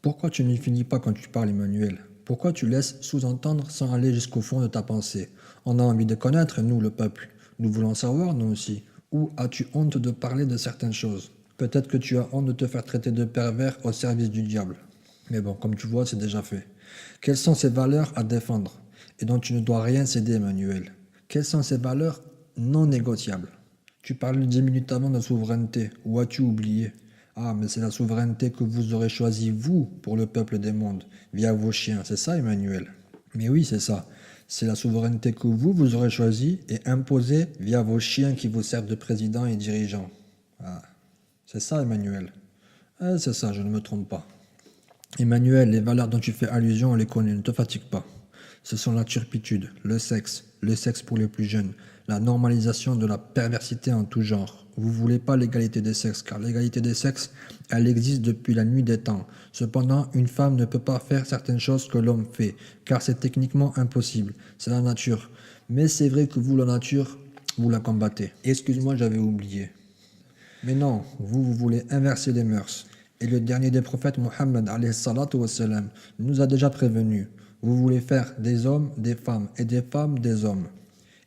Pourquoi tu ne finis pas quand tu parles, Emmanuel? Pourquoi tu laisses sous-entendre sans aller jusqu'au fond de ta pensée? On a envie de connaître, nous, le peuple. Nous voulons savoir, nous aussi. Ou as-tu honte de parler de certaines choses? Peut-être que tu as honte de te faire traiter de pervers au service du diable. Mais bon, comme tu vois, c'est déjà fait. Quelles sont ces valeurs à défendre et dont tu ne dois rien céder, Emmanuel? Quelles sont ces valeurs non négociables? Tu parlais 10 minutes avant de souveraineté. Ou as-tu oublié? Ah, mais c'est la souveraineté que vous aurez choisie, vous, pour le peuple des mondes, via vos chiens. C'est ça, Emmanuel? Mais oui, c'est ça. C'est la souveraineté que vous aurez choisie et imposée via vos chiens qui vous servent de président et dirigeant. Ah, c'est ça, Emmanuel. Ah, c'est ça, je ne me trompe pas. Emmanuel, les valeurs dont tu fais allusion, on les connaît, ne te fatigue pas. Ce sont la turpitude, le sexe pour les plus jeunes, la normalisation de la perversité en tout genre. Vous voulez pas l'égalité des sexes, car l'égalité des sexes, elle existe depuis la nuit des temps. Cependant, une femme ne peut pas faire certaines choses que l'homme fait, car c'est techniquement impossible. C'est la nature. Mais c'est vrai que vous, la nature, vous la combattez. Excuse-moi, j'avais oublié. Mais non, vous voulez inverser les mœurs. Et le dernier des prophètes, Mohammed, alayhi salatu wassalam, nous a déjà prévenus. Vous voulez faire des hommes des femmes et des femmes des hommes.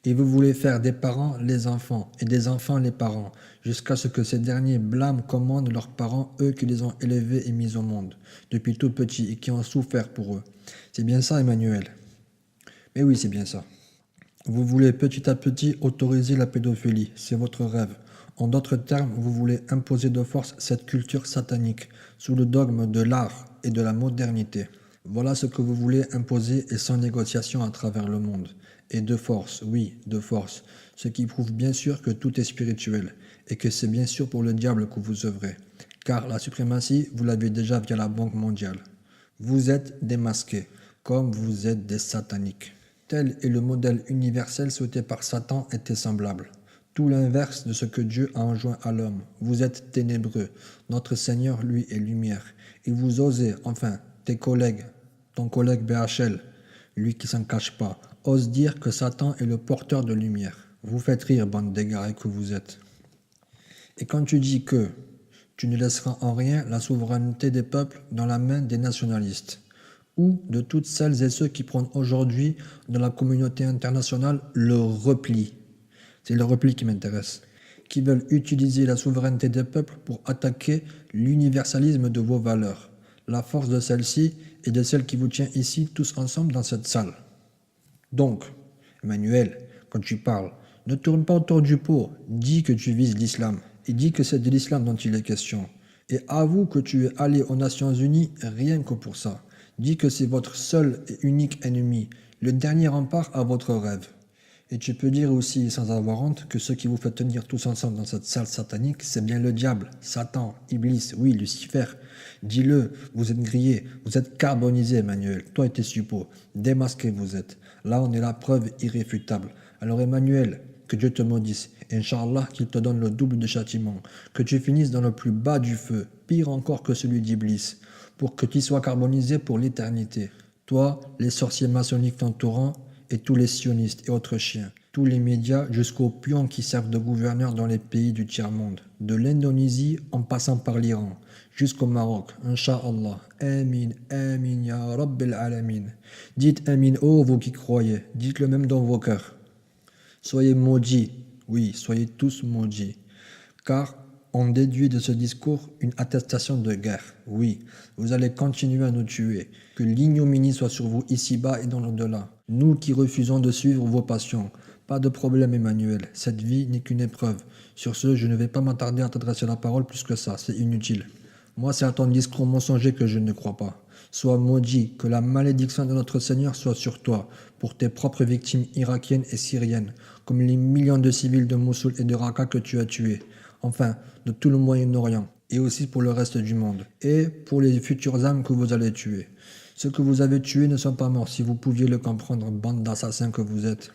Et vous voulez faire des parents les enfants et des enfants les parents, jusqu'à ce que ces derniers blâment, commandent leurs parents, eux qui les ont élevés et mis au monde, depuis tout petits et qui ont souffert pour eux. C'est bien ça, Emmanuel. Mais oui, c'est bien ça. Vous voulez petit à petit autoriser la pédophilie, c'est votre rêve. En d'autres termes, vous voulez imposer de force cette culture satanique, sous le dogme de l'art et de la modernité. Voilà ce que vous voulez imposer et sans négociation à travers le monde. Et de force, oui, de force. Ce qui prouve bien sûr que tout est spirituel et que c'est bien sûr pour le diable que vous œuvrez. Car la suprématie, vous l'avez déjà via la Banque mondiale. Vous êtes démasqués, comme vous êtes des sataniques. Tel est le modèle universel souhaité par Satan était semblable. Tout l'inverse de ce que Dieu a enjoint à l'homme. Vous êtes ténébreux. Notre Seigneur, lui, est lumière. Et vous osez, enfin, tes collègues, ton collègue BHL, lui qui s'en cache pas, ose dire que Satan est le porteur de lumière. Vous faites rire, bande d'égarés que vous êtes. Et quand tu dis que tu ne laisseras en rien la souveraineté des peuples dans la main des nationalistes, ou de toutes celles et ceux qui prônent aujourd'hui dans la communauté internationale le repli. C'est le repli qui m'intéresse. Qui veulent utiliser la souveraineté des peuples pour attaquer l'universalisme de vos valeurs, la force de celle-ci et de celle qui vous tient ici tous ensemble dans cette salle. Donc, Emmanuel, quand tu parles, ne tourne pas autour du pot, dis que tu vises l'islam et dis que c'est de l'islam dont il est question. Et avoue que tu es allé aux Nations Unies rien que pour ça. Dis que c'est votre seul et unique ennemi, le dernier rempart à votre rêve. Et tu peux dire aussi, sans avoir honte, que ce qui vous fait tenir tous ensemble dans cette salle satanique, c'est bien le diable, Satan, Iblis, oui, Lucifer. Dis-le, vous êtes grillé, vous êtes carbonisé, Emmanuel, toi et tes suppôts, démasqués vous êtes. Là, on est la preuve irréfutable. Alors, Emmanuel, que Dieu te maudisse, et Inch'Allah qu'il te donne le double de châtiment, que tu finisses dans le plus bas du feu, pire encore que celui d'Iblis, pour que tu sois carbonisé pour l'éternité. Toi, les sorciers maçonniques t'entourant, et tous les sionistes et autres chiens, tous les médias jusqu'aux pions qui servent de gouverneurs dans les pays du tiers-monde, de l'Indonésie en passant par l'Iran, jusqu'au Maroc, Inch'Allah. Amin, Amin, Ya Rabbil Alamin. Dites Amin, oh vous qui croyez, dites-le même dans vos cœurs. Soyez maudits, oui, soyez tous maudits, car on déduit de ce discours une attestation de guerre. Oui, vous allez continuer à nous tuer, que l'ignominie soit sur vous ici-bas et dans l'au-delà. Nous qui refusons de suivre vos passions. Pas de problème, Emmanuel, cette vie n'est qu'une épreuve. Sur ce, je ne vais pas m'attarder à t'adresser la parole plus que ça, c'est inutile. Moi, c'est à ton discours mensonger que je ne crois pas. Sois maudit, que la malédiction de notre Seigneur soit sur toi, pour tes propres victimes irakiennes et syriennes, comme les millions de civils de Mossoul et de Raqqa que tu as tués. Enfin, de tout le Moyen-Orient, et aussi pour le reste du monde, et pour les futures âmes que vous allez tuer. Ceux que vous avez tués ne sont pas morts, si vous pouviez le comprendre, bande d'assassins que vous êtes.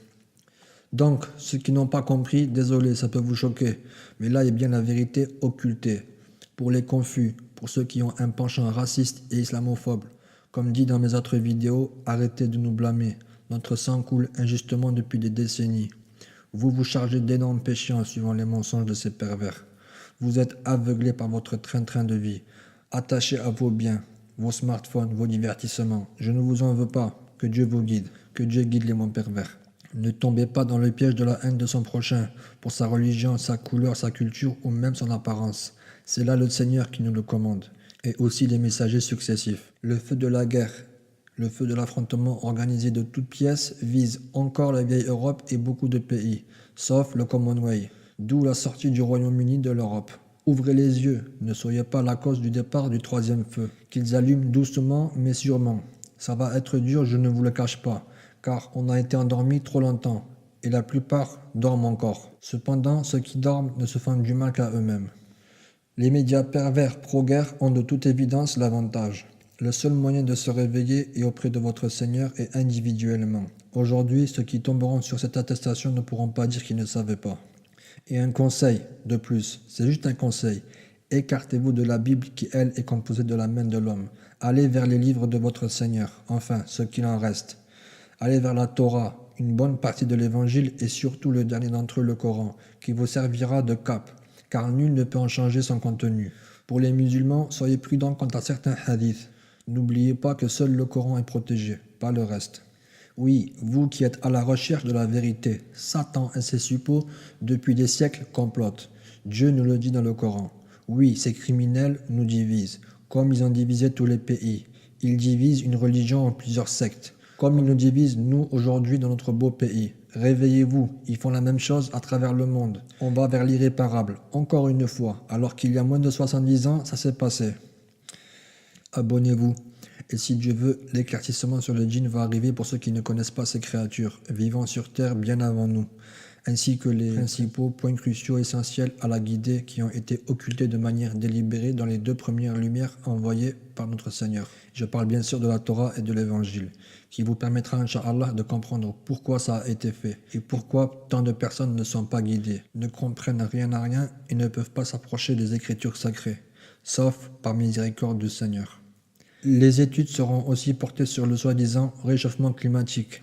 Donc, ceux qui n'ont pas compris, désolé, ça peut vous choquer, mais là est bien la vérité occultée. Pour les confus, pour ceux qui ont un penchant raciste et islamophobe, comme dit dans mes autres vidéos, arrêtez de nous blâmer. Notre sang coule injustement depuis des décennies. Vous vous chargez d'énormes péchés en suivant les mensonges de ces pervers. Vous êtes aveuglés par votre train-train de vie, attachés à vos biens, vos smartphones, vos divertissements. Je ne vous en veux pas. Que Dieu vous guide, que Dieu guide les mondes pervers. Ne tombez pas dans le piège de la haine de son prochain, pour sa religion, sa couleur, sa culture ou même son apparence. C'est là le Seigneur qui nous le commande. Et aussi les messagers successifs. Le feu de la guerre, le feu de l'affrontement organisé de toutes pièces vise encore la vieille Europe et beaucoup de pays, sauf le Commonwealth, d'où la sortie du Royaume-Uni de l'Europe. Ouvrez les yeux, ne soyez pas la cause du départ du troisième feu, qu'ils allument doucement mais sûrement. Ça va être dur, je ne vous le cache pas, car on a été endormis trop longtemps, et la plupart dorment encore. Cependant, ceux qui dorment ne se font du mal qu'à eux-mêmes. Les médias pervers pro-guerre ont de toute évidence l'avantage. Le seul moyen de se réveiller est auprès de votre Seigneur et individuellement. Aujourd'hui, ceux qui tomberont sur cette attestation ne pourront pas dire qu'ils ne savaient pas. Et un conseil de plus, c'est juste un conseil. Écartez-vous de la Bible qui, elle, est composée de la main de l'homme. Allez vers les livres de votre Seigneur, enfin, ce qu'il en reste. Allez vers la Torah, une bonne partie de l'Évangile et surtout le dernier d'entre eux, le Coran, qui vous servira de cap, car nul ne peut en changer son contenu. Pour les musulmans, soyez prudents quant à certains hadiths. N'oubliez pas que seul le Coran est protégé, pas le reste. Oui, vous qui êtes à la recherche de la vérité, Satan et ses suppôts, depuis des siècles, complotent. Dieu nous le dit dans le Coran. Oui, ces criminels nous divisent, comme ils ont divisé tous les pays. Ils divisent une religion en plusieurs sectes, comme ils nous divisent, nous, aujourd'hui, dans notre beau pays. Réveillez-vous, ils font la même chose à travers le monde. On va vers l'irréparable, encore une fois, alors qu'il y a moins de 70 ans, ça s'est passé. Abonnez-vous. Et si Dieu veut, l'éclaircissement sur le djinn va arriver pour ceux qui ne connaissent pas ces créatures, vivant sur terre bien avant nous, ainsi que les principaux points cruciaux essentiels à la guider qui ont été occultés de manière délibérée dans les 2 premières lumières envoyées par notre Seigneur. Je parle bien sûr de la Torah et de l'Évangile, qui vous permettra, Inch'Allah, de comprendre pourquoi ça a été fait et pourquoi tant de personnes ne sont pas guidées, ne comprennent rien à rien et ne peuvent pas s'approcher des Écritures sacrées, sauf par miséricorde du Seigneur. Les études seront aussi portées sur le soi-disant réchauffement climatique,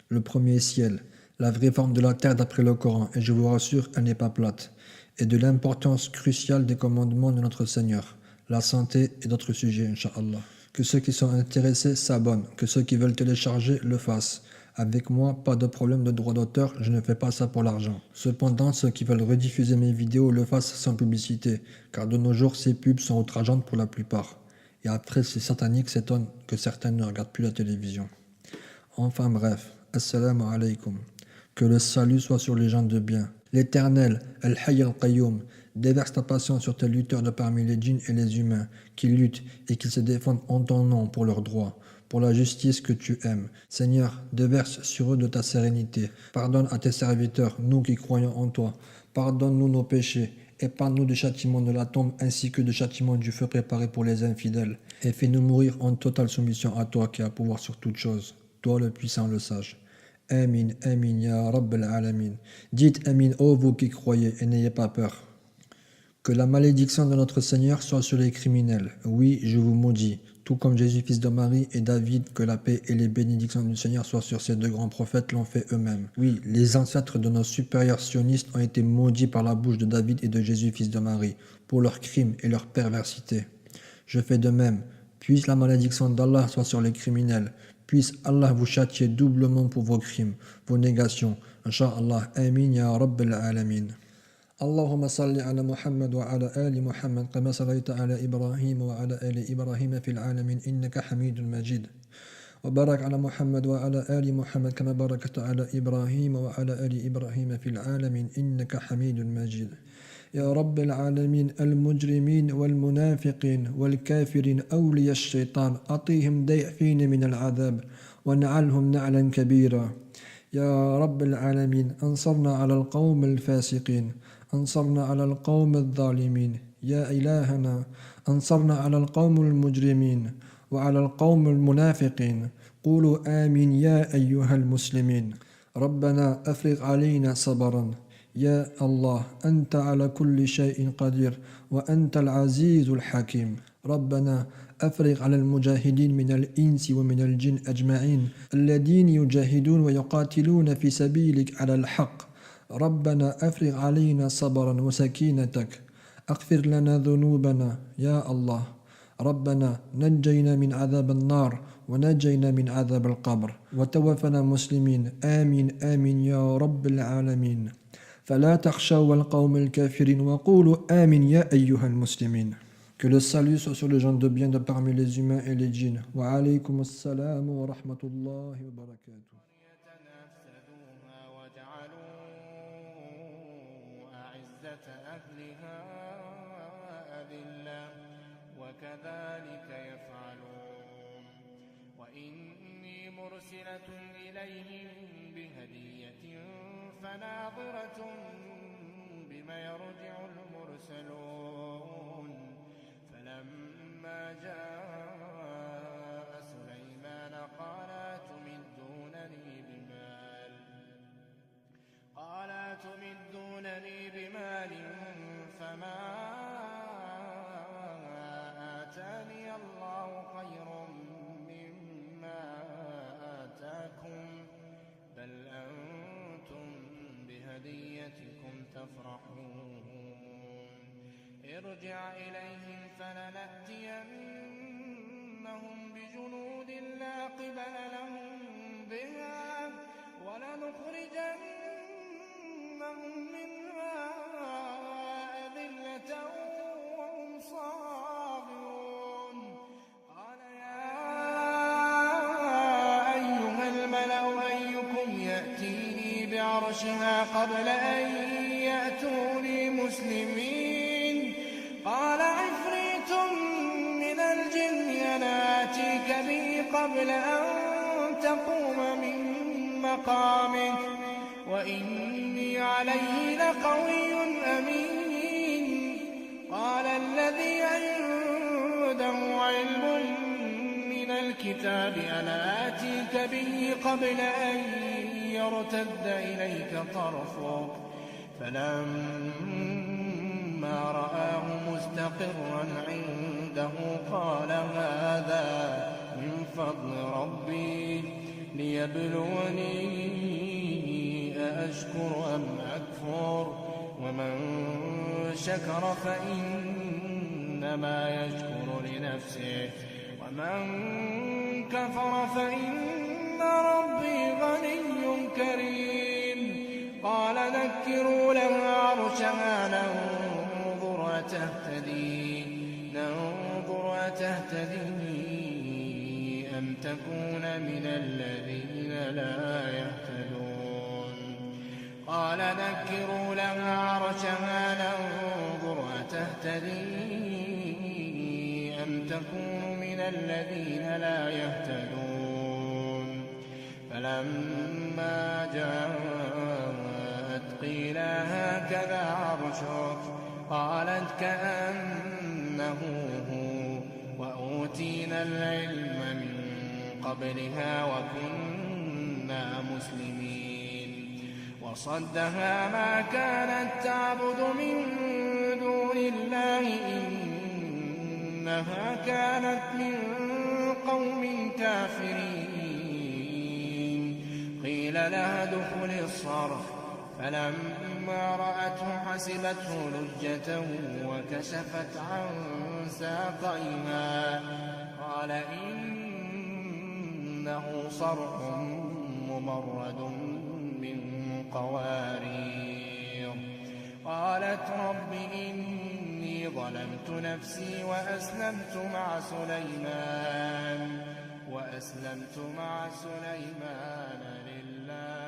le premier ciel, la vraie forme de la Terre d'après le Coran, et je vous rassure, elle n'est pas plate, et de l'importance cruciale des commandements de notre Seigneur, la santé et d'autres sujets, Inch'Allah. Que ceux qui sont intéressés s'abonnent, que ceux qui veulent télécharger le fassent. Avec moi, pas de problème de droit d'auteur, je ne fais pas ça pour l'argent. Cependant, ceux qui veulent rediffuser mes vidéos le fassent sans publicité, car de nos jours, ces pubs sont outrageantes pour la plupart. Et après, ces sataniques s'étonnent que certains ne regardent plus la télévision. Enfin bref, assalamu alaikum. Que le salut soit sur les gens de bien. L'Éternel, Al-Hayy Al-Qayyum, déverse ta patience sur tes lutteurs de parmi les djinns et les humains, qui luttent et qui se défendent en ton nom pour leurs droits, pour la justice que tu aimes. Seigneur, déverse sur eux de ta sérénité. Pardonne à tes serviteurs, nous qui croyons en toi. Pardonne-nous nos péchés. Épargne-nous du châtiment de la tombe ainsi que du châtiment du feu préparé pour les infidèles. Et fais-nous mourir en totale soumission à toi qui as pouvoir sur toutes choses. Toi le puissant, le sage. Amin, Amin, ya Rabbal Alamin. Dites Amin, ô vous qui croyez, et n'ayez pas peur. Que la malédiction de notre Seigneur soit sur les criminels. Oui, je vous maudis. Tout comme Jésus, fils de Marie, et David, que la paix et les bénédictions du Seigneur soient sur ces 2 grands prophètes l'ont fait eux-mêmes. Oui, les ancêtres de nos supérieurs sionistes ont été maudits par la bouche de David et de Jésus, fils de Marie, pour leurs crimes et leur perversité. Je fais de même. Puisse la malédiction d'Allah soit sur les criminels. Puisse Allah vous châtier doublement pour vos crimes, vos négations. Inch'Allah. Amin ya Rabbal Alamin. اللهم صل على محمد وعلى آل محمد كما صليت على إبراهيم وعلى آل إبراهيم في العالمين إنك حميد مجيد وبارك على محمد وعلى آل محمد كما باركت على إبراهيم وعلى آل إبراهيم في العالمين إنك حميد مجيد يا رب العالمين المجرمين والمنافقين والكافرين أولياء الشيطان أعطيهم ضيفين من العذاب ونعلهم نعلا كبيرا يا رب العالمين أنصرنا على القوم الفاسقين أنصرنا على القوم الظالمين يا إلهنا أنصرنا على القوم المجرمين وعلى القوم المنافقين قولوا آمين يا أيها المسلمين ربنا أفرغ علينا صبرا يا الله أنت على كل شيء قدير وأنت العزيز الحكيم ربنا أفرغ على المجاهدين من الإنس ومن الجن أجمعين الذين يجاهدون ويقاتلون في سبيلك على الحق ربنا أفرغ علينا صبرا وسكينتك أغفر لنا ذنوبنا يا الله ربنا نجينا من عذاب النار ونجينا من عذاب القبر وتوفنا مسلمين آمين آمين يا رب العالمين. فلا تخشوا القوم الكافرين وقولوا آمين يا أيها المسلمين. Que le salut soit sur les gens de bien de parmi les humains et les djinns. Wa alaykum assalam wa rahmatullahi wa barakatuh. وكذلك يفعلون وإني مرسلة إليهم بهدية فناظرة بما يرجع المرسلون فلما جاء سليمان قال أتمدونني بمال فما آتاني الله خير مما آتاكم بل أنتم بهديتكم تفرحون ارجع إليهم فلنأتينهم بجنود لا قبل لهم بها ولنخرجنهم منها أذلة وهم صاغرون قال يا أيها الملأ أيكم يأتيني بعرشها قبل أن يأتوني مسلمين قال عفريت من الجن أنا آتيك به قبل أن تقوم من مقامك وإني عليه لقوي أمين قال الذي عنده علم من الكتاب أنا آتيك به قبل أن يرتد إليك طرفك فلما رآه مستقرا عنده قال هذا من فضل ربي ليبلوني أأشكر أم أكفر ومن شكر فإنما يشكر لنفسه ومن كفر فإن ربي غني كريم قال نكروا لها عرشها ننظر أتهتدي أم تكون من الذين لا يهتدون قال نكروا لها عرشها ننظر أتهتدي أم تكون من الذين لا يهتدون فلما جاءت قيل هكذا عرشك قالت كأنه هو وأوتينا العلم من قبلها وكنا مسلمين وصدها ما كانت تعبد من دون الله إنها كانت من قوم كافرين قيل لها ادخل الصرح فلما رأته حسبته لجة وكشفت عن ساقيها قال إنه صرح ممرد من قوارير قالت رب إني ظلمت نفسي وأسلمت مع سليمان لله